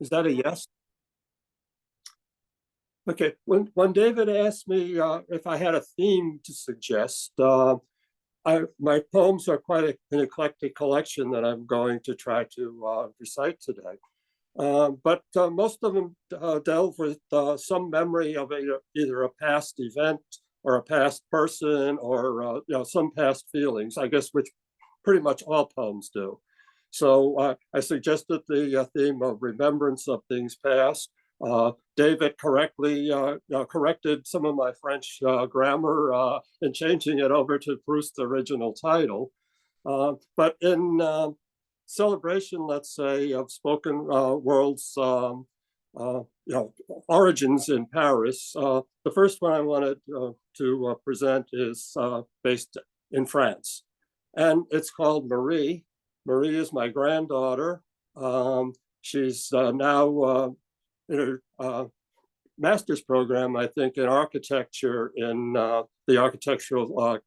Is that a yes? Okay. When David asked me if I had a theme to suggest, my poems are quite an eclectic collection that I'm going to try to recite today. But most of them delve with some memory of either a past event or a past person or some past feelings, I guess, which pretty much all poems do. So I suggested the theme of remembrance of things past. David correctly corrected some of my French grammar in changing it over to Proust's original title. But in celebration, let's say, of spoken world's origins in Paris, the first one I wanted to present is based in France, and it's called Marie. Marie is my granddaughter. She's now in her master's program, I think, in architecture in the Architectural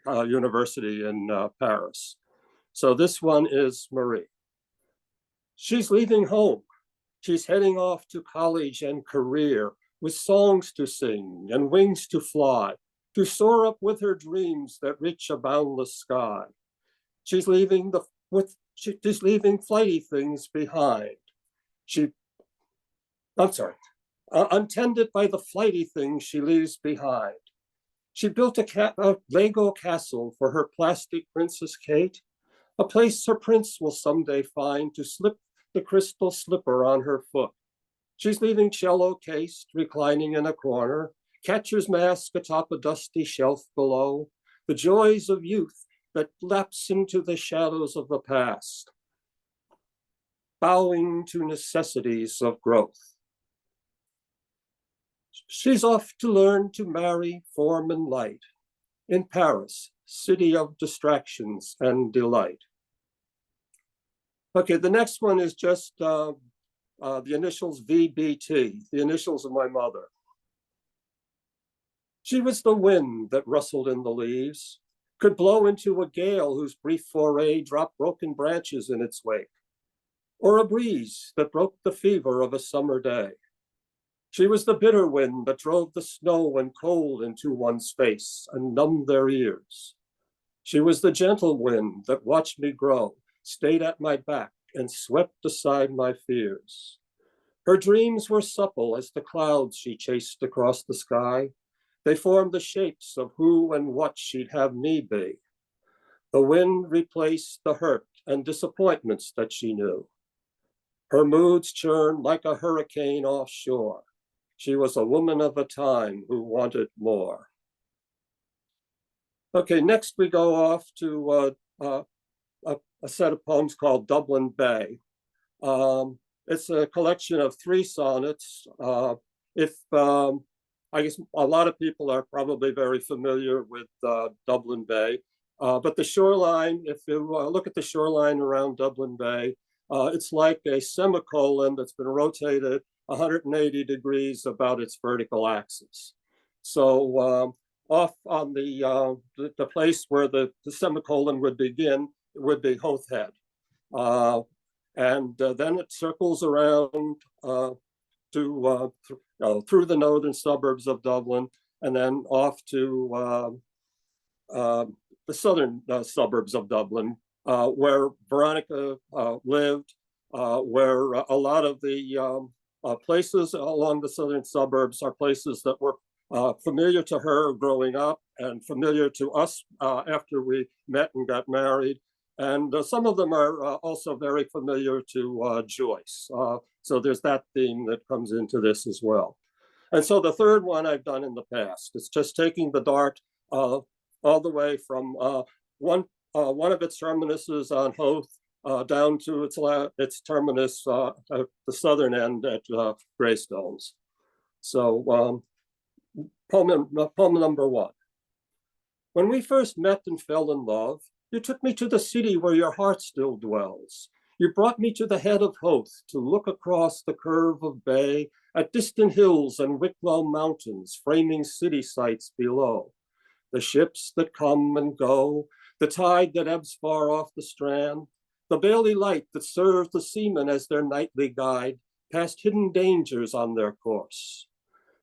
University in Paris. So this one is Marie. She's leaving home. She's heading off to college and career with songs to sing and wings to fly, to soar up with her dreams that reach a boundless sky. She's leaving she's leaving flighty things behind. I'm sorry, untended by the flighty things she leaves behind. She built a Lego castle for her plastic Princess Kate, a place her prince will someday find to slip the crystal slipper on her foot. She's leaving cello cased, reclining in a corner, catcher's mask atop a dusty shelf below, the joys of youth that lapse into the shadows of the past, bowing to necessities of growth. She's off to learn to marry form and light in Paris, city of distractions and delight. Okay, the next one is just the initials VBT, the initials of my mother. She was the wind that rustled in the leaves, could blow into a gale whose brief foray dropped broken branches in its wake, or a breeze that broke the fever of a summer day. She was the bitter wind that drove the snow and cold into one's face and numbed their ears. She was the gentle wind that watched me grow, stayed at my back, and swept aside my fears. Her dreams were supple as the clouds she chased across the sky. They formed the shapes of who and what she'd have me be. The wind replaced the hurt and disappointments that she knew. Her moods churned like a hurricane offshore. She was a woman of a time who wanted more. Okay, next we go off to a set of poems called Dublin Bay. It's a collection of 3 sonnets. I guess a lot of people are probably very familiar with Dublin Bay, but the shoreline, if you look at the shoreline around Dublin Bay, it's like a semicolon that's been rotated 180 degrees about its vertical axis. So off on the place where the semicolon would begin would be Howth Head. And then it circles around through the northern suburbs of Dublin, and then off to the southern suburbs of Dublin, where Veronica lived, where a lot of the places along the southern suburbs are places that were familiar to her growing up and familiar to us after we met and got married. And some of them are also very familiar to Joyce. So there's that theme that comes into this as well. And so the third one I've done in the past, it's just taking the dart all the way from one of its terminuses on Howth down to its terminus at the southern end at Greystones. So poem number 1. When we first met and fell in love, you took me to the city where your heart still dwells. You brought me to the head of Howth to look across the curve of bay at distant hills and Wicklow mountains, framing city sights below. The ships that come and go, the tide that ebbs far off the strand, the Bailey light that serves the seamen as their nightly guide, past hidden dangers on their course.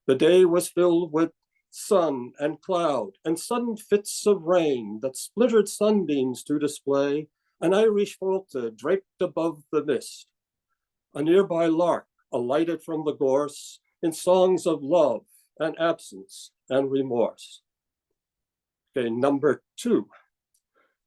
The day was filled with sun and cloud and sudden fits of rain that splintered sunbeams to display an Irish volta draped above the mist. A nearby lark alighted from the gorse in songs of love and absence and remorse. Okay, number 2.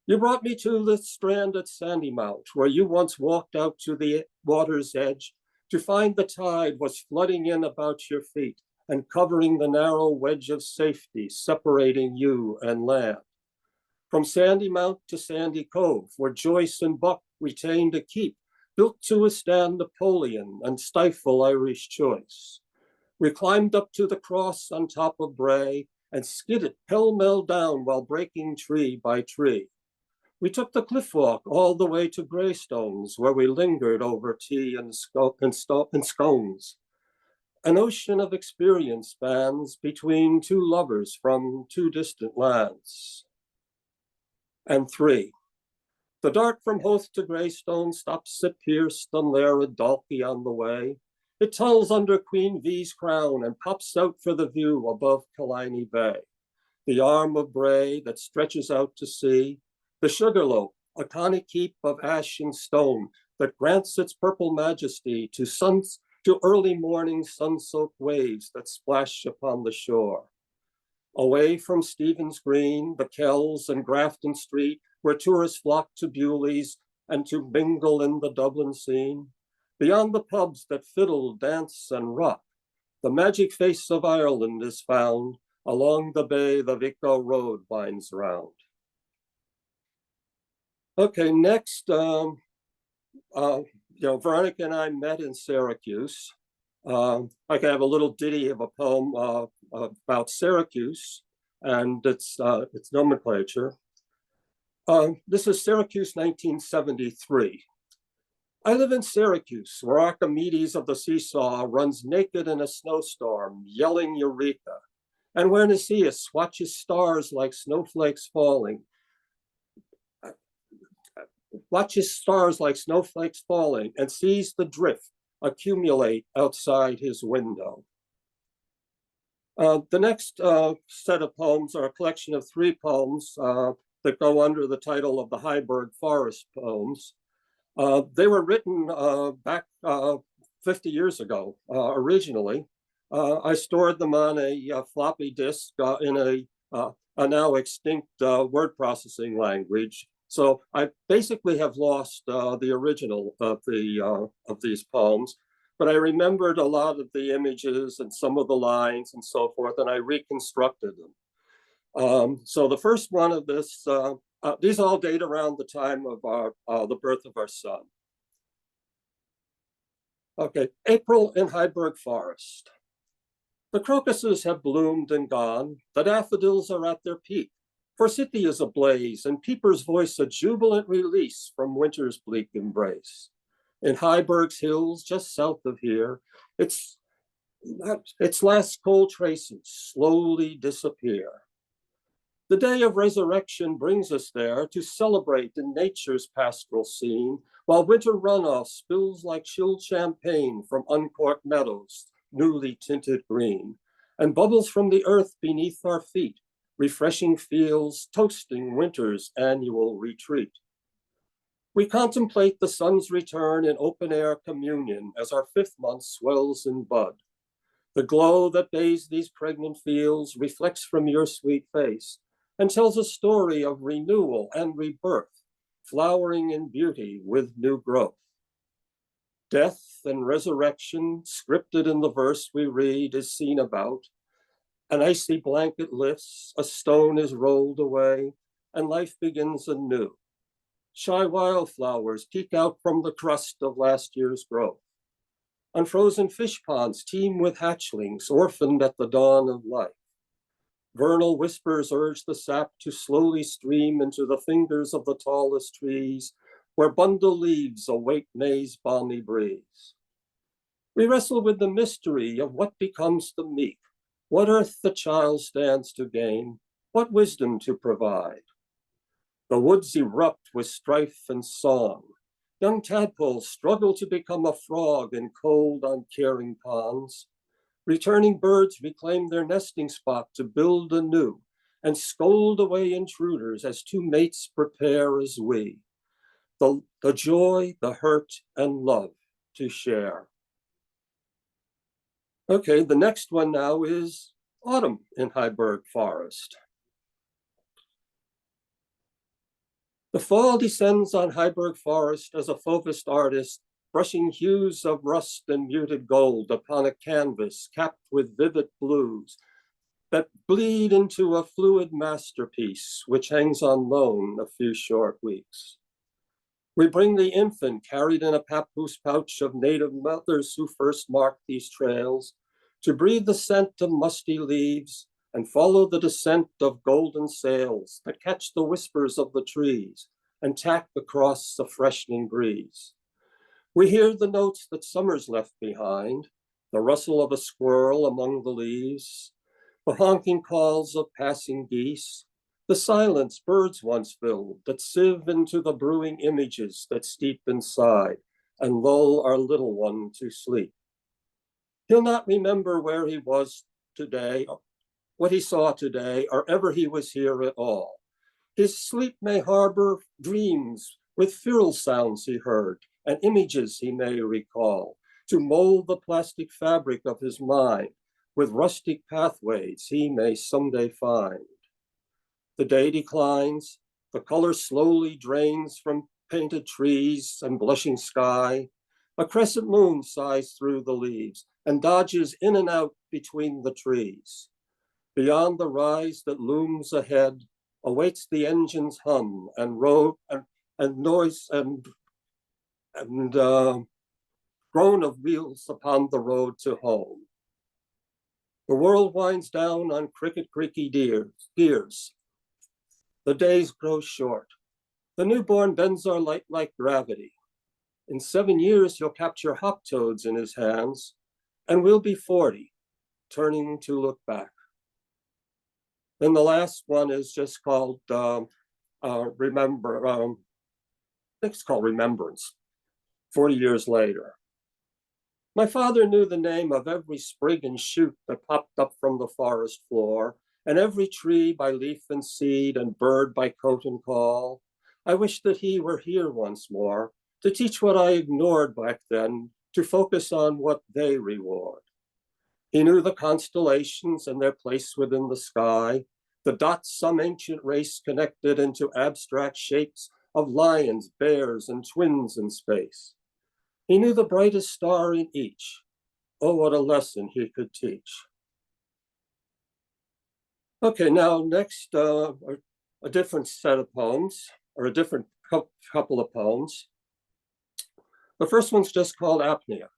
You brought me to the strand at Sandymount, where you once walked out to the water's edge to find the tide was flooding in about your feet and covering the narrow wedge of safety separating you and land. From Sandymount to Sandy Cove, where Joyce and Buck retained a keep built to withstand Napoleon and stifle Irish choice. We climbed up to the cross on top of Bray and skidded pell-mell down while breaking tree by tree. We took the cliff walk all the way to Greystones, where we lingered over tea and scones. An ocean of experience spans between two lovers from two distant lands. And 3. The dart from Hoath to Greystone stops at Pierce, Dunlair, and Dalkey on the way. It tulls under Queen V's crown and pops out for the view above Killiney Bay. The arm of Bray that stretches out to sea, the Sugarloaf, a conic heap of ash and stone that grants its purple majesty to early morning sun-soaked waves that splash upon the shore. Away from Stephen's Green, the Kells and Grafton Street, where tourists flock to Bewley's and to mingle in the Dublin scene. Beyond the pubs that fiddle, dance, and rock, the magic face of Ireland is found along the bay the Vico Road winds round. Okay, next, Veronica and I met in Syracuse. I can have a little ditty of a poem about Syracuse and its nomenclature. This is Syracuse, 1973. I live in Syracuse, where Archimedes of the seesaw runs naked in a snowstorm, yelling Eureka, and where Nicias watches stars like snowflakes falling, and sees the drift accumulate outside his window. The next set of poems are a collection of 3 poems that go under the title of the Heiberg Forest Poems. They were written back 50 years ago, originally. I stored them on a floppy disk in a now extinct word processing language. So I basically have lost the original of these poems, but I remembered a lot of the images and some of the lines and so forth, and I reconstructed them. So the first one of this, these all date around the time of the birth of our son. Okay, April in Heiberg Forest. The crocuses have bloomed and gone, the daffodils are at their peak. Forsythia is ablaze, and Peeper's voice a jubilant release from winter's bleak embrace. In Heiberg's hills, just south of here, its last cold traces slowly disappear. The day of resurrection brings us there to celebrate in nature's pastoral scene, while winter runoff spills like chilled champagne from uncorked meadows, newly tinted green, and bubbles from the earth beneath our feet, refreshing fields, toasting winter's annual retreat. We contemplate the sun's return in open-air communion as our 5th month swells in bud. The glow that bathes these pregnant fields reflects from your sweet face and tells a story of renewal and rebirth, flowering in beauty with new growth. Death and resurrection, scripted in the verse we read, is seen about. An icy blanket lifts, a stone is rolled away, and life begins anew. Shy wildflowers peek out from the crust of last year's growth. Unfrozen fish ponds teem with hatchlings orphaned at the dawn of life. Vernal whispers urge the sap to slowly stream into the fingers of the tallest trees, where bundle leaves await May's balmy breeze. We wrestle with the mystery of what becomes the meek, what earth the child stands to gain, what wisdom to provide. The woods erupt with strife and song. Young tadpoles struggle to become a frog in cold, uncaring ponds. Returning birds reclaim their nesting spot to build anew and scold away intruders as two mates prepare as we. The joy, the hurt, and love to share. Okay, the next one now is autumn in Heiberg Forest. The fall descends on Heiberg Forest as a fauvist artist, brushing hues of rust and muted gold upon a canvas capped with vivid blues that bleed into a fluid masterpiece which hangs on loan a few short weeks. We bring the infant carried in a papoose pouch of native mothers who first marked these trails to breathe the scent of musty leaves and follow the descent of golden sails that catch the whispers of the trees and tack across the freshening breeze. We hear the notes that summer's left behind, the rustle of a squirrel among the leaves, the honking calls of passing geese, the silence birds once filled that sieve into the brewing images that steep inside and lull our little one to sleep. He'll not remember where he was today, what he saw today, or ever he was here at all. His sleep may harbor dreams with feral sounds he heard and images he may recall to mold the plastic fabric of his mind with rustic pathways he may someday find. The day declines, the color slowly drains from painted trees and blushing sky. A crescent moon sighs through the leaves and dodges in and out between the trees. Beyond the rise that looms ahead awaits the engine's hum and road and noise and groan of wheels upon the road to home. The world winds down on cricket creaky gears. The days grow short. The newborn bends our light like gravity. In 7 years, he'll capture hop toads in his hands, and we'll be 40, turning to look back. Then the last one is just called Remember. I think it's called Remembrance, 40 years later. My father knew the name of every sprig and shoot that popped up from the forest floor, and every tree by leaf and seed and bird by coat and call. I wish that he were here once more to teach what I ignored back then, to focus on what they reward. He knew the constellations and their place within the sky, the dots some ancient race connected into abstract shapes of lions, bears, and twins in space. He knew the brightest star in each. Oh, what a lesson he could teach. Okay, now next, a different set of poems, or a different couple of poems. The first one's just called Apnea.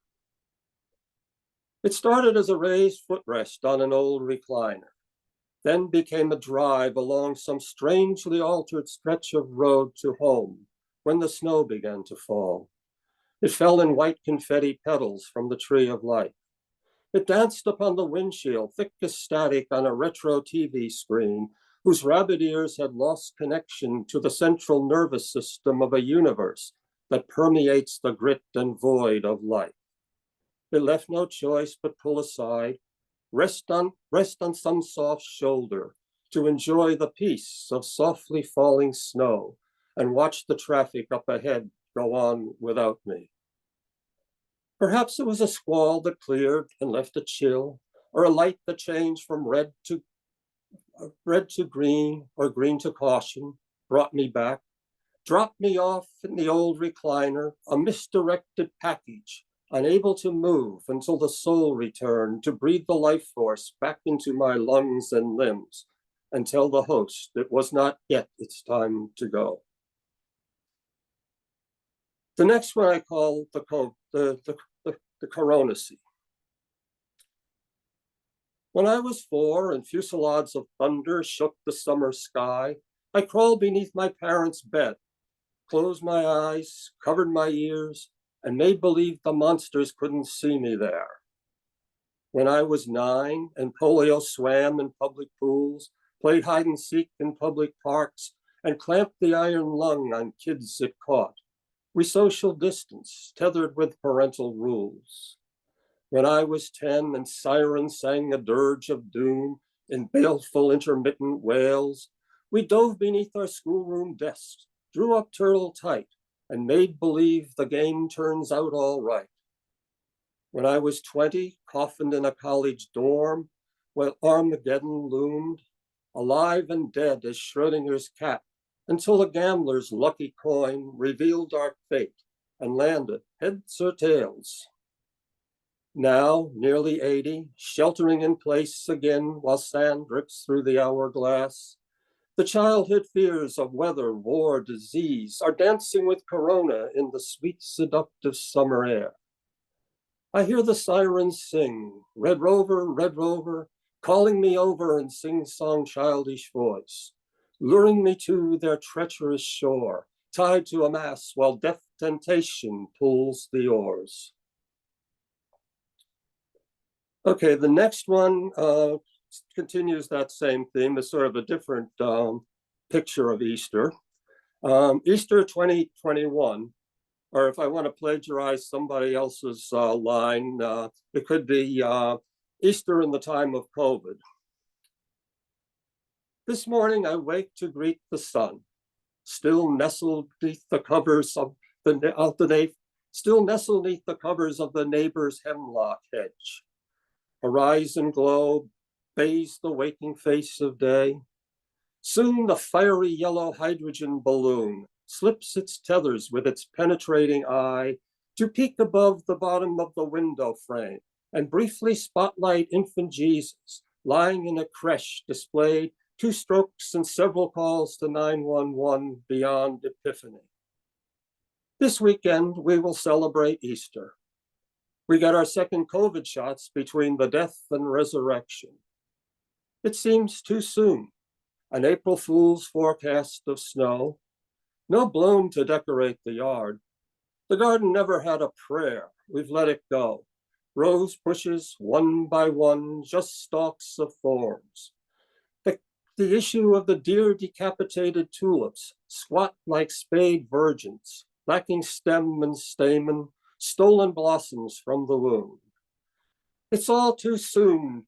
It started as a raised footrest on an old recliner, then became a drive along some strangely altered stretch of road to home when the snow began to fall. It fell in white confetti petals from the tree of life. It danced upon the windshield, thick as static on a retro TV screen, whose rabbit ears had lost connection to the central nervous system of a universe that permeates the grit and void of life. It left no choice but pull aside, rest on some soft shoulder to enjoy the peace of softly falling snow and watch the traffic up ahead go on without me. Perhaps it was a squall that cleared and left a chill, or a light that changed from red to green, or green to caution, brought me back, dropped me off in the old recliner, a misdirected package, unable to move until the soul returned to breathe the life force back into my lungs and limbs and tell the host it was not yet its time to go. The next one I call the Coronacy. When I was 4 and fusillades of thunder shook the summer sky, I crawled beneath my parents' bed, closed my eyes, covered my ears, and made believe the monsters couldn't see me there. When I was 9 and polio swam in public pools, played hide and seek in public parks, and clamped the iron lung on kids it caught, We social distance, tethered with parental rules. When I was 10 and sirens sang a dirge of doom in baleful intermittent wails, we dove beneath our schoolroom desks, drew up turtle tight, and made believe the game turns out all right. When I was 20, coffined in a college dorm, while Armageddon loomed, alive and dead as Schrodinger's cat, until a gambler's lucky coin revealed our fate and landed heads or tails. Now, nearly 80, sheltering in place again while sand drips through the hourglass, the childhood fears of weather, war, disease are dancing with corona in the sweet, seductive summer air. I hear the sirens sing, Red Rover, calling me over in sing-song childish voice, luring me to their treacherous shore, tied to a mast while death temptation pulls the oars. Okay, the next one continues that same theme. It's sort of a different picture of Easter. Easter 2021, or if I want to plagiarize somebody else's line, it could be Easter in the time of COVID. This morning I wake to greet the sun, still nestled beneath the covers of still nestled beneath the covers of the neighbor's hemlock hedge. Horizon glow bathes the waking face of day. Soon the fiery yellow hydrogen balloon slips its tethers with its penetrating eye to peek above the bottom of the window frame and briefly spotlight infant Jesus lying in a creche displayed 2 strokes and several calls to 911 beyond Epiphany. This weekend, we will celebrate Easter. We got our second COVID shots between the death and resurrection. It seems too soon. An April Fool's forecast of snow. No bloom to decorate the yard. The garden never had a prayer. We've let it go. Rose bushes, one by one, just stalks of thorns. The issue of the dear decapitated tulips, squat like spade virgins, lacking stem and stamen, stolen blossoms from the wound. It's all too soon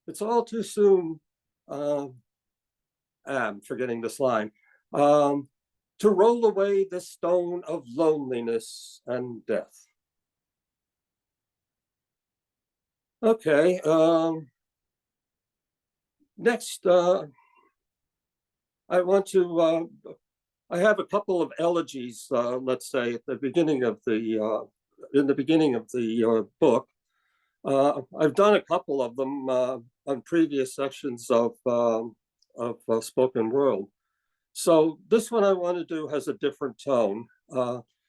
it's all too soon, I'm forgetting this line, to roll away the stone of loneliness and death. Okay, next, I want to, I have a couple of elegies, let's say, at the beginning of the, in the beginning of the book. I've done a couple of them on previous sections of Spoken World. So this one I want to do has a different tone.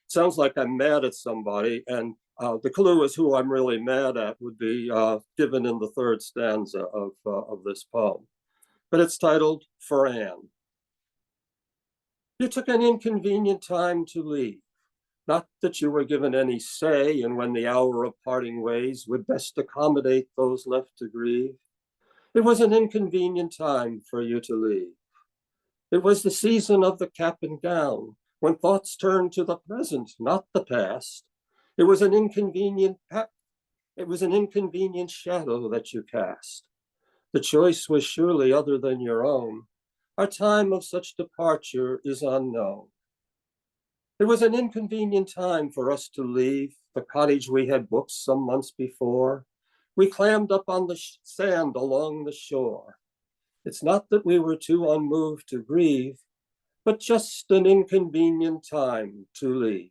Sounds like I'm mad at somebody, and the clue is who I'm really mad at would be given in the third stanza of this poem. But it's titled For Anne. You took an inconvenient time to leave. Not that you were given any say in when the hour of parting ways would best accommodate those left to grieve. It was an inconvenient time for you to leave. It was the season of the cap and gown, when thoughts turned to the present, not the past. It was an inconvenient shadow that you cast. The choice was surely other than your own. Our time of such departure is unknown. It was an inconvenient time for us to leave the cottage we had booked some months before. We clammed up on the sand along the shore. It's not that we were too unmoved to grieve, but just an inconvenient time to leave.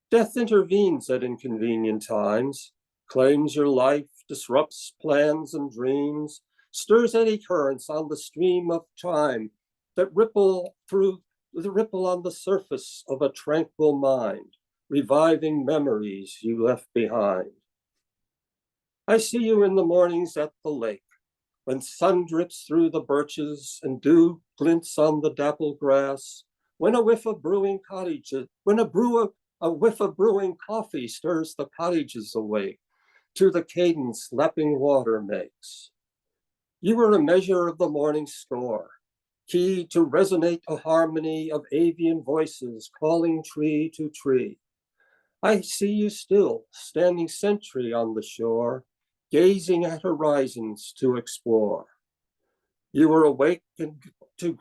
Death intervenes at inconvenient times, claims your life, disrupts plans and dreams, stirs eddy currents on the stream of time that ripple on the surface of a tranquil mind, reviving memories you left behind. I see you in the mornings at the lake, when sun drips through the birches and dew glints on the dappled grass, when a whiff of brewing coffee stirs the cottages awake to the cadence lapping water makes. You were a measure of the morning store, key to resonate a harmony of avian voices calling tree to tree. I see you still, standing sentry on the shore, gazing at horizons to explore. You were awake to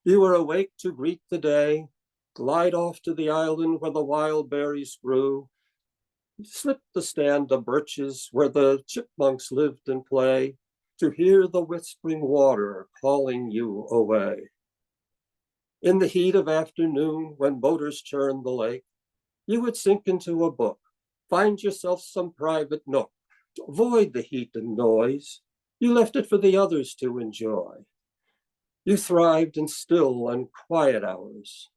you were awake to greet the day, glide off to the island where the wild berries grew, slip the stand of birches where the chipmunks lived and play, to hear the whispering water calling you away. In the heat of afternoon, when motors churn the lake, you would sink into a book, find yourself some private nook, to avoid the heat and noise. You left it for the others to enjoy. You thrived in still and quiet hours.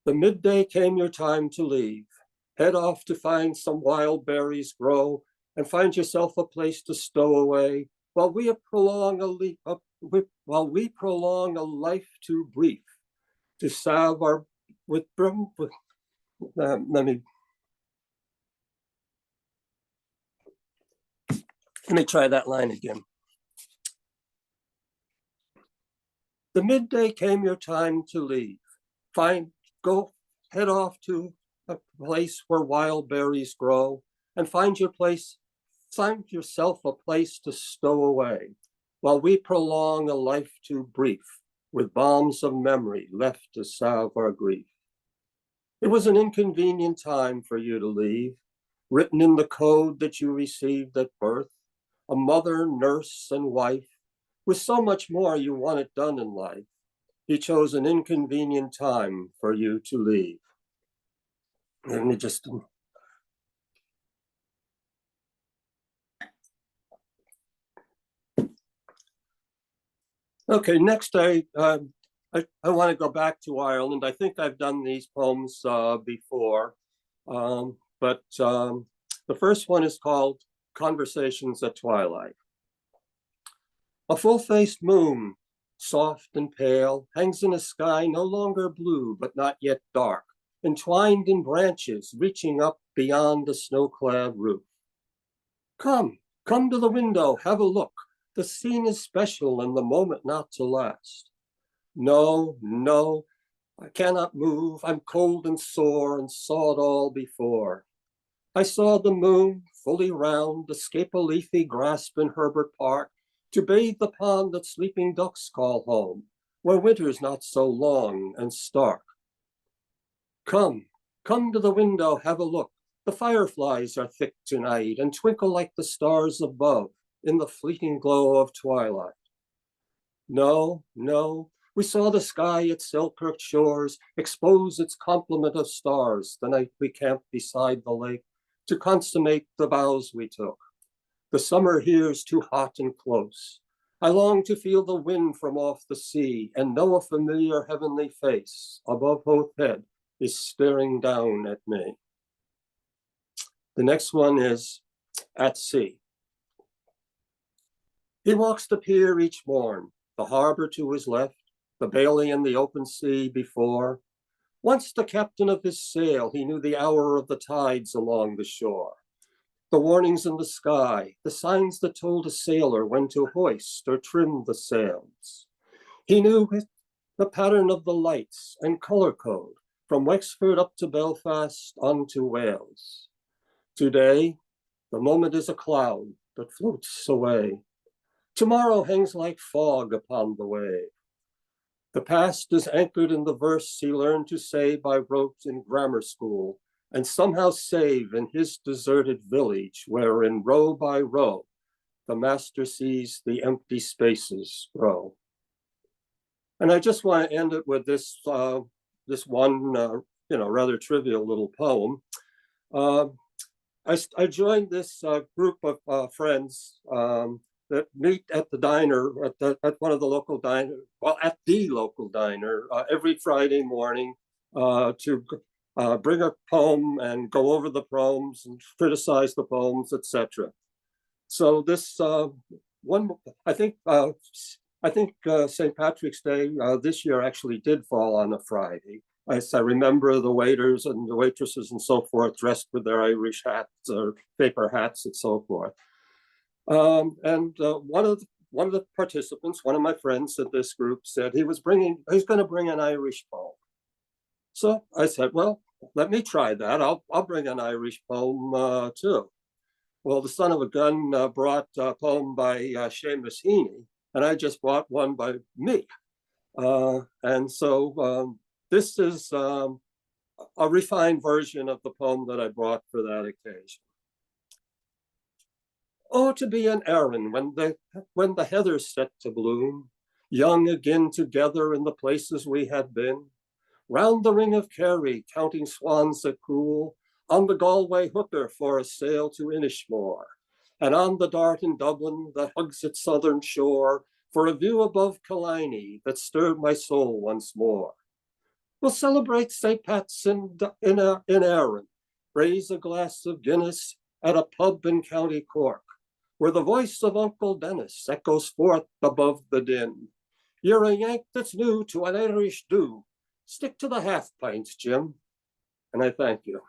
The midday came your time to leave. Head off to find some wild berries grow and find yourself a place to stow away while we prolong a life too brief to salve our with let me try that line again. The midday came your time to leave. Head off to a place where wild berries grow and find yourself a place to stow away while we prolong a life too brief with balms of memory left to salve our grief. It was an inconvenient time for you to leave, written in the code that you received at birth, a mother, nurse, and wife, with so much more you wanted done in life. He chose an inconvenient time for you to leave. Let me just. Okay, next I want to go back to Ireland. I think I've done these poems before, but the first one is called Conversations at Twilight. A full-faced moon, soft and pale, hangs in a sky no longer blue, but not yet dark, entwined in branches reaching up beyond the snow-clad roof. Come to the window, have a look. The scene is special and the moment not to last. No, I cannot move. I'm cold and sore and saw it all before. I saw the moon, fully round, escape a leafy grasp in Herbert Park to bathe the pond that sleeping ducks call home, where winter's not so long and stark. Come to the window, have a look. The fireflies are thick tonight and twinkle like the stars above in the fleeting glow of twilight. No, we saw the sky at Selkirk shores expose its complement of stars the night we camped beside the lake to consummate the vows we took. The summer here's too hot and close. I long to feel the wind from off the sea and know a familiar heavenly face above Hoth Head is staring down at me. The next one is At Sea. He walks the pier each morn, the harbor to his left, the Bailey and the open sea before. Once the captain of his sail, he knew the hour of the tides along the shore. The warnings in the sky, the signs that told a sailor when to hoist or trim the sails. He knew the pattern of the lights and color code from Wexford up to Belfast on to Wales. Today, the moment is a cloud that floats away. Tomorrow hangs like fog upon the wave. The past is anchored in the verse he learned to say by rote in grammar school, and somehow save in his deserted village, where in row by row, the master sees the empty spaces grow. And I just want to end it with this one, rather trivial little poem. I joined this group of friends that meet at the diner, at one of the local diners, at the local diner every Friday morning to bring a poem and go over the poems and criticize the poems, etc. So this one, I think St. Patrick's Day this year actually did fall on a Friday. As I remember the waiters and the waitresses and so forth dressed with their Irish hats or paper hats and so forth. And one of one of the participants, one of my friends at this group, said he's going to bring an Irish poem. So I said, well, let me try that. I'll bring an Irish poem too. Well, the son of a gun brought a poem by Seamus Heaney, and I just brought one by me. And so this is a refined version of the poem that I brought for that occasion. Oh, to be an Erin when the heather's set to bloom, young again together in the places we had been, round the ring of Kerry, counting swans that cool, on the Galway hooker for a sail to Inishmore, and on the Dart in Dublin that hugs its southern shore, for a view above Killiney that stirred my soul once more. We'll celebrate St. Pat's in Erin, raise a glass of Guinness at a pub in County Cork, where the voice of Uncle Dennis echoes forth above the din. You're a Yank that's new to an Irish do. Stick to the half pints, Jim. And I thank you.